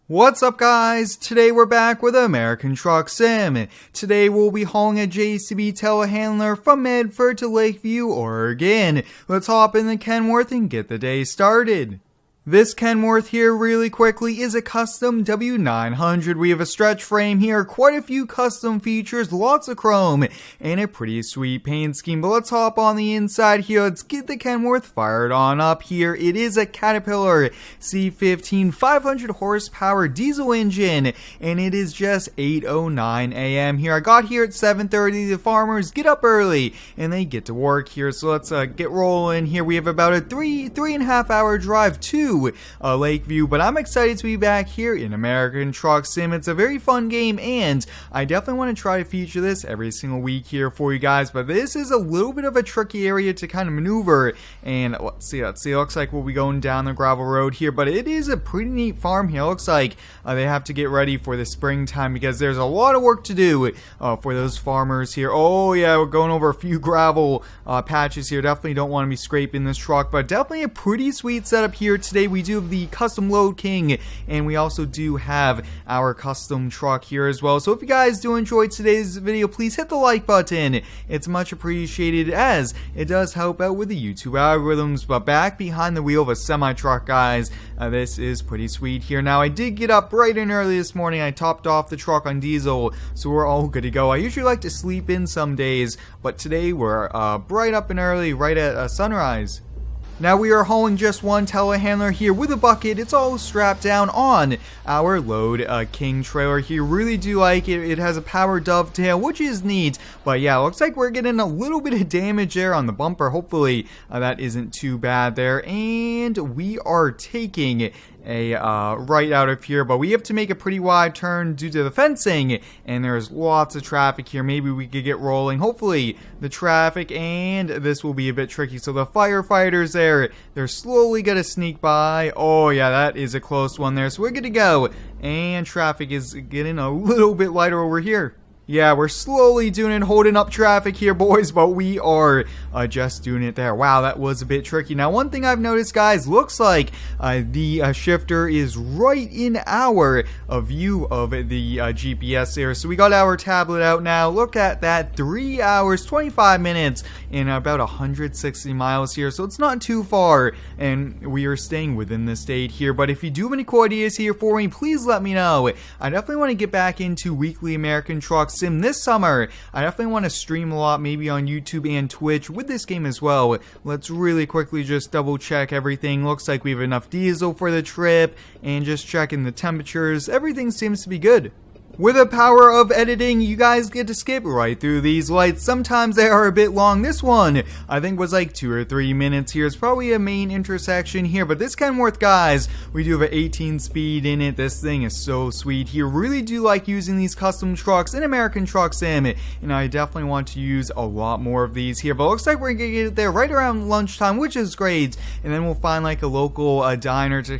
What's up, guys? Today we're back with American Truck Sim. Today we'll be hauling a JCB Telehandler from Medford to Lakeview, Oregon. Let's hop in the Kenworth and get the day started. This Kenworth here, really quickly, is a custom W900. We have a stretch frame here, quite a few custom features, lots of chrome, and a pretty sweet paint scheme. But let's hop on the inside here. Let's get the Kenworth fired on up here. It is a Caterpillar C15 500 horsepower diesel engine, and it is just 8:09 a.m. here. I got here at 7:30. The farmers get up early, and they get to work here. So let's get rolling here. We have about a three and a half hour drive to Lakeview, but I'm excited to be back here in American Truck Sim. It's a very fun game, and I definitely want to try to feature this every single week here for you guys, but this is a little bit of a tricky area to kind of maneuver, and let's see, looks like we'll be going down the gravel road here, but it is a pretty neat farm here. Looks like they have to get ready for the springtime because there's a lot of work to do for those farmers here. Oh yeah, we're going over a few gravel patches here. Definitely don't want to be scraping this truck, but definitely a pretty sweet setup here today. We do have the custom load king, and we also do have our custom truck here as well. So if you guys do enjoy today's video, please hit the like button. It's much appreciated, as it does help out with the YouTube algorithms. But back behind the wheel of a semi-truck, guys, this is pretty sweet here. Now, I did get up bright and early this morning. I topped off the truck on diesel, so we're all good to go. I usually like to sleep in some days, but today we're bright up and early, right at sunrise. Now we are hauling just one telehandler here with a bucket. It's all strapped down on our load king trailer here. Really do like it. It has a power dovetail, which is neat. But yeah, looks like we're getting a little bit of damage there on the bumper. Hopefully that isn't too bad there. And we are taking a right out of here, but we have to make a pretty wide turn due to the fencing, and there's lots of traffic here. Maybe we could get rolling. Hopefully the traffic, and this will be a bit tricky. So the firefighters there, they're slowly gonna sneak by. Oh yeah, that is a close one there. So we're good to go, and traffic is getting a little bit lighter over here. Yeah, we're slowly doing it, holding up traffic here, boys, but we are just doing it there. Wow, that was a bit tricky. Now, one thing I've noticed, guys, looks like the shifter is right in our view of the GPS there. So we got our tablet out now. Look at that, 3 hours, 25 minutes, and about 160 miles here. So it's not too far, and we are staying within the state here. But if you do have any cool ideas here for me, please let me know. I definitely want to get back into weekly American Truck Sim this summer. I definitely want to stream a lot, maybe on YouTube and Twitch with this game as well. Let's really quickly just double check everything. Looks like we have enough diesel for the trip, and just checking the temperatures. Everything seems to be good. With the power of editing, you guys get to skip right through these lights. Sometimes they are a bit long. This one, I think, was like 2 or 3 minutes here. It's probably a main intersection here, but this Kenworth, guys, we do have an 18 speed in it. This thing is so sweet here. Really do like using these custom trucks in American Truck Sim, and I definitely want to use a lot more of these here. But it looks like we're gonna get there right around lunchtime, which is great, and then we'll find like a local diner to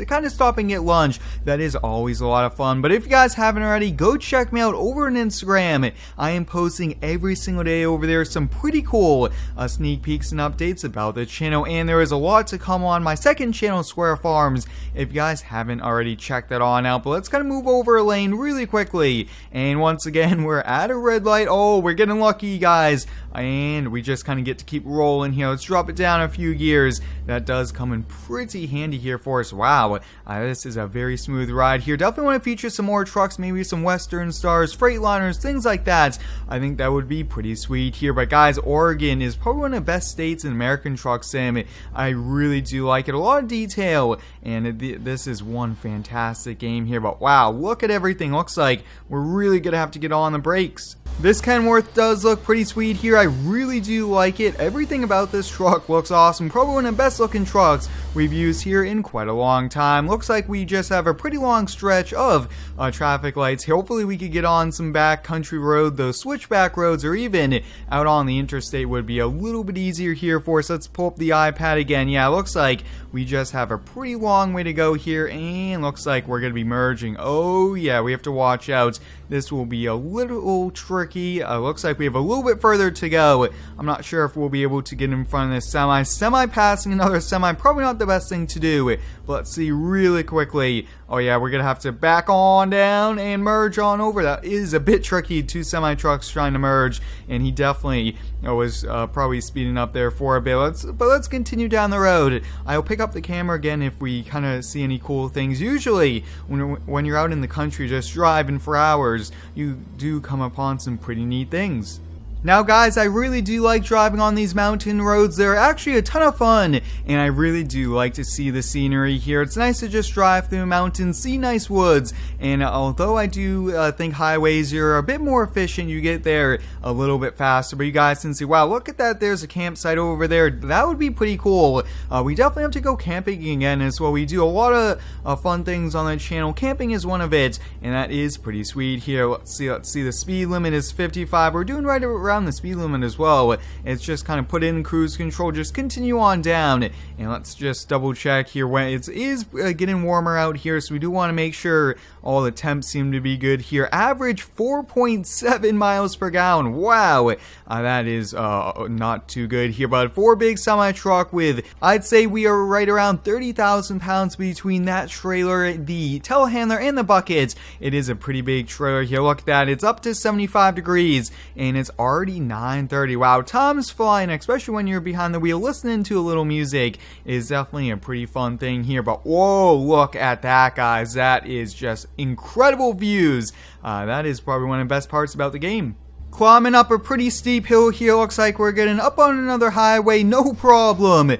kind of stop and get lunch. That is always a lot of fun. But if you guys haven't already, go check me out over on Instagram. I am posting every single day over there some pretty cool sneak peeks and updates about the channel, and there is a lot to come on my second channel, Square Farms, if you guys haven't already checked that on out. But let's kind of move over a lane really quickly, and once again we're at a red light. Oh, we're getting lucky, guys, and we just kind of get to keep rolling here. Let's drop it down a few gears. That does come in pretty handy here for us. Wow, this is a very smooth ride here. Definitely want to feature some more trucks, maybe some Western Stars, Freightliners, things like that. I think that would be pretty sweet here. But guys, Oregon is probably one of the best states in American Truck Sim. I really do like it. A lot of detail, and this is one fantastic game here. But wow, look at everything. Looks like we're really gonna have to get on the brakes. This Kenworth does look pretty sweet here. I really do like it. Everything about this truck looks awesome. Probably one of the best looking trucks we've used here in quite a long time. Looks like we just have a pretty long stretch of traffic lights here. Hopefully we could get on some back country road. Those switchback roads, or even out on the interstate, would be a little bit easier here for us. Let's pull up the iPad again. Yeah, looks like we just have a pretty long way to go here, and looks like we're going to be merging. Oh yeah, we have to watch out. This will be a little tricky tricky. Looks like we have a little bit further to go. I'm not sure if we'll be able to get in front of this semi. Semi passing another semi, probably not the best thing to do. But let's see really quickly. Oh yeah, we're gonna have to back on down and merge on over. That is a bit tricky, 2 semi trucks trying to merge, and he definitely was probably speeding up there for a bit. But let's continue down the road. I'll pick up the camera again if we kind of see any cool things. Usually when you're out in the country just driving for hours, you do come upon some pretty neat things. Now guys, I really do like driving on these mountain roads. They're actually a ton of fun, and I really do like to see the scenery here. It's nice to just drive through mountains, see nice woods, and although I do think highways are a bit more efficient, you get there a little bit faster, but you guys can see, wow, look at that, there's a campsite over there. That would be pretty cool. We definitely have to go camping again as well. We do a lot of fun things on the channel. Camping is one of it, and that is pretty sweet here. Let's see, the speed limit is 55. We're doing right around the speed limit as well. It's just kind of put in cruise control, just continue on down, and let's just double check here. When it is getting warmer out here, so we do want to make sure all the temps seem to be good here. Average 4.7 miles per gallon. Wow, that is not too good here, but for a big semi truck with, I'd say we are right around 30,000 pounds between that trailer, the telehandler, and the buckets. It is a pretty big trailer here. Look at that, it's up to 75 degrees, and it's already 9:30. Wow, time's flying, especially when you're behind the wheel listening to a little music is definitely a pretty fun thing here. But whoa, look at that, guys. That is just incredible views. That is probably one of the best parts about the game. Climbing up a pretty steep hill here. Looks like we're getting up on another highway, no problem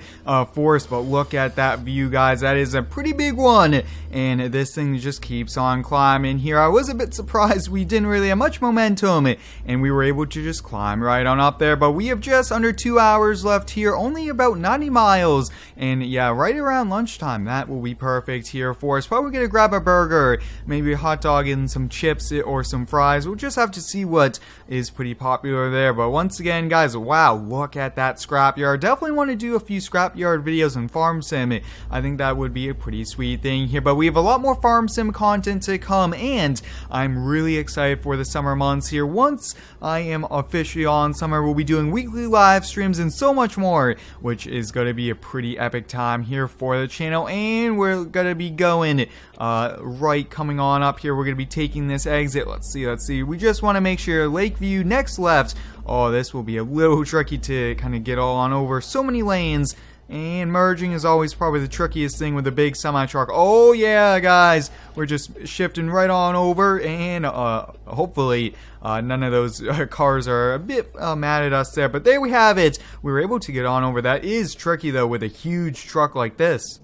for us, but look at that view, guys. That is a pretty big one, and this thing just keeps on climbing here. I was a bit surprised we didn't really have much momentum, and we were able to just climb right on up there, but we have just under 2 hours left here, only about 90 miles, and yeah, right around lunchtime, that will be perfect here for us. Probably gonna grab a burger, maybe a hot dog and some chips or some fries. We'll just have to see what is pretty popular there. But once again, guys, wow, look at that scrapyard. Definitely want to do a few scrapyard videos and farm sim. I think that would be a pretty sweet thing here, but we have a lot more farm sim content to come, and I'm really excited for the summer months here. Once I am officially on summer, we'll be doing weekly live streams and so much more, which is going to be a pretty epic time here for the channel. And we're going to be going right coming on up here. We're going to be taking this exit. Let's see. We just want to make sure Lakeview next left. Oh, this will be a little tricky to kind of get all on over. So many lanes, and merging is always probably the trickiest thing with a big semi truck. Oh yeah, guys, we're just shifting right on over, and hopefully none of those cars are a bit mad at us there. But there we have it. We were able to get on over. That is tricky though with a huge truck like this.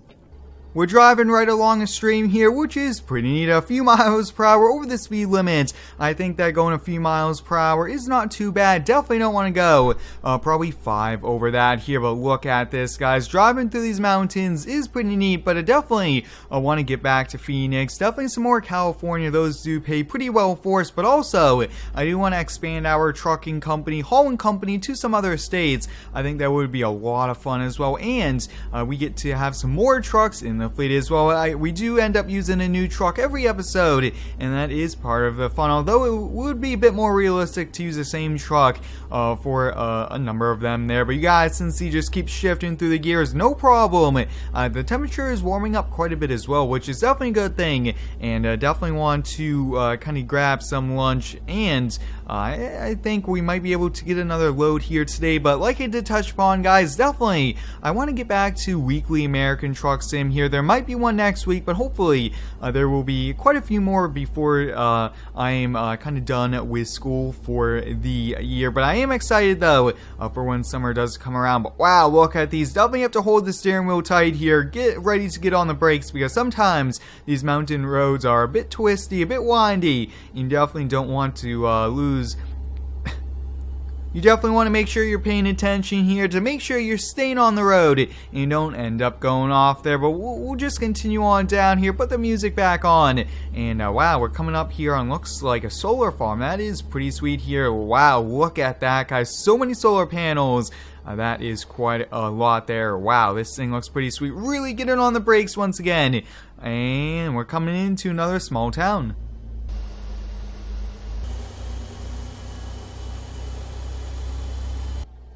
We're driving right along a stream here, which is pretty neat. A few miles per hour over the speed limit. I think that going a few miles per hour is not too bad. Definitely don't want to go probably 5 over that here, but look at this, guys. Driving through these mountains is pretty neat, but I definitely want to get back to Phoenix. Definitely some more California. Those do pay pretty well for us, but also I do want to expand our trucking company, hauling company to some other states. I think that would be a lot of fun as well, and we get to have some more trucks in the fleet as well. We do end up using a new truck every episode, and that is part of the fun, although it would be a bit more realistic to use the same truck for a number of them there. But you guys, since he just keeps shifting through the gears, no problem. The temperature is warming up quite a bit as well, which is definitely a good thing, and definitely want to kind of grab some lunch, and I think we might be able to get another load here today. But like I did touch upon, guys, definitely I want to get back to weekly American Truck Sim here. There might be one next week, but hopefully there will be quite a few more before I am kind of done with school for the year. But I am excited though for when summer does come around. But wow, look at these. Definitely have to hold the steering wheel tight here. Get ready to get on the brakes, because sometimes these mountain roads are a bit twisty, a bit windy. You definitely don't want to lose. You definitely want to make sure you're paying attention here to make sure you're staying on the road and you don't end up going off there. But we'll just continue on down here, put the music back on, and wow, we're coming up here on looks like a solar farm. That is pretty sweet here. Wow, look at that, guys. So many solar panels. That is quite a lot there. Wow, this thing looks pretty sweet. Really getting on the brakes once again. And we're coming into another small town.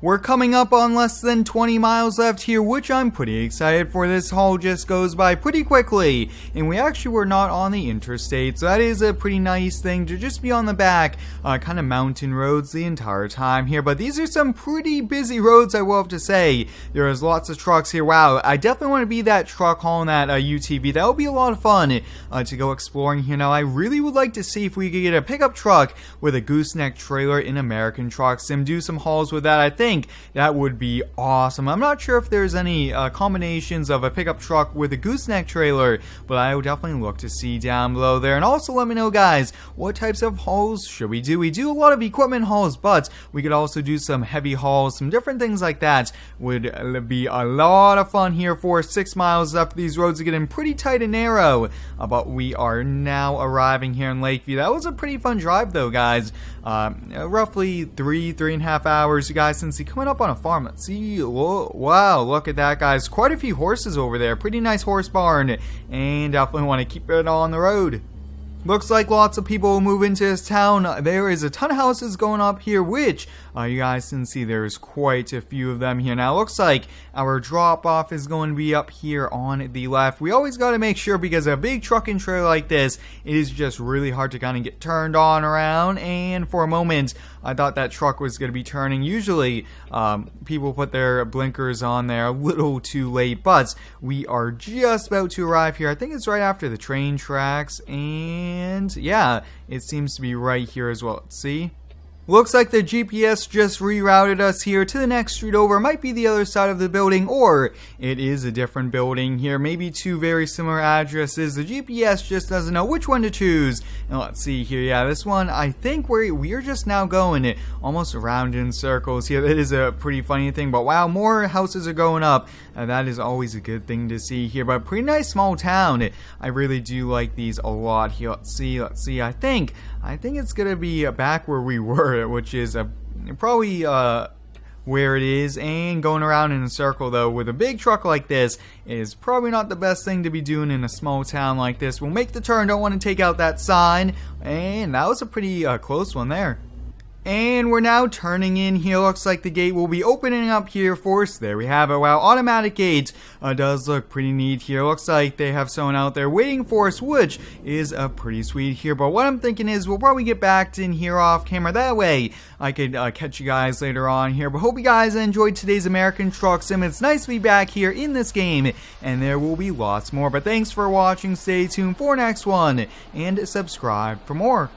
We're coming up on less than 20 miles left here, which I'm pretty excited for. This haul just goes by pretty quickly, and we actually were not on the interstate, so that is a pretty nice thing to just be on the back, kind of mountain roads the entire time here. But these are some pretty busy roads, I will have to say. There is lots of trucks here. Wow, I definitely want to be that truck hauling that UTV. That would be a lot of fun to go exploring here. Now, I really would like to see if we could get a pickup truck with a gooseneck trailer in American Truck Sim, do some hauls with that. I think that would be awesome. I'm not sure if there's any combinations of a pickup truck with a gooseneck trailer, but I will definitely look to see down below there. And also let me know, guys, what types of hauls should we do? We do a lot of equipment hauls, but we could also do some heavy hauls, some different things like that. Would be a lot of fun here for 6 miles left. These roads are getting pretty tight and narrow, but we are now arriving here in Lakeview. That was a pretty fun drive though, guys. Roughly 3.5 hours, you guys, since coming up on a farm. Let's see. Whoa, wow, look at that, guys. Quite a few horses over there. Pretty nice horse barn, and definitely want to keep it on the road. Looks like lots of people will move into this town. There is a ton of houses going up here, which you guys can see there's quite a few of them here. Now, it looks like our drop-off is going to be up here on the left. We always got to make sure, because a big truck and trailer like this, it is just really hard to kind of get turned on around. And for a moment, I thought that truck was going to be turning. Usually, people put their blinkers on there a little too late, but we are just about to arrive here. I think it's right after the train tracks, and yeah, it seems to be right here as well. Let's see. Looks like the GPS just rerouted us here to the next street over. It might be the other side of the building, or it is a different building here. Maybe two very similar addresses. The GPS just doesn't know which one to choose. And let's see here. Yeah, this one, I think we are just now going almost around in circles here. That is a pretty funny thing. But wow, more houses are going up. That is always a good thing to see here. But pretty nice small town. I really do like these a lot here. Let's see. I think it's gonna be back where we were, which is probably where it is. And going around in a circle though with a big truck like this is probably not the best thing to be doing in a small town like this. We'll make the turn. Don't want to take out that sign. And that was a pretty close one there. And we're now turning in here. Looks like the gate will be opening up here for us. There we have it. Wow, automatic gates does look pretty neat here. Looks like they have someone out there waiting for us, which is pretty sweet here. But what I'm thinking is we'll probably get back in here off camera. That way I could catch you guys later on here. But hope you guys enjoyed today's American Truck Sim. It's nice to be back here in this game, and there will be lots more. But thanks for watching. Stay tuned for next one, and subscribe for more.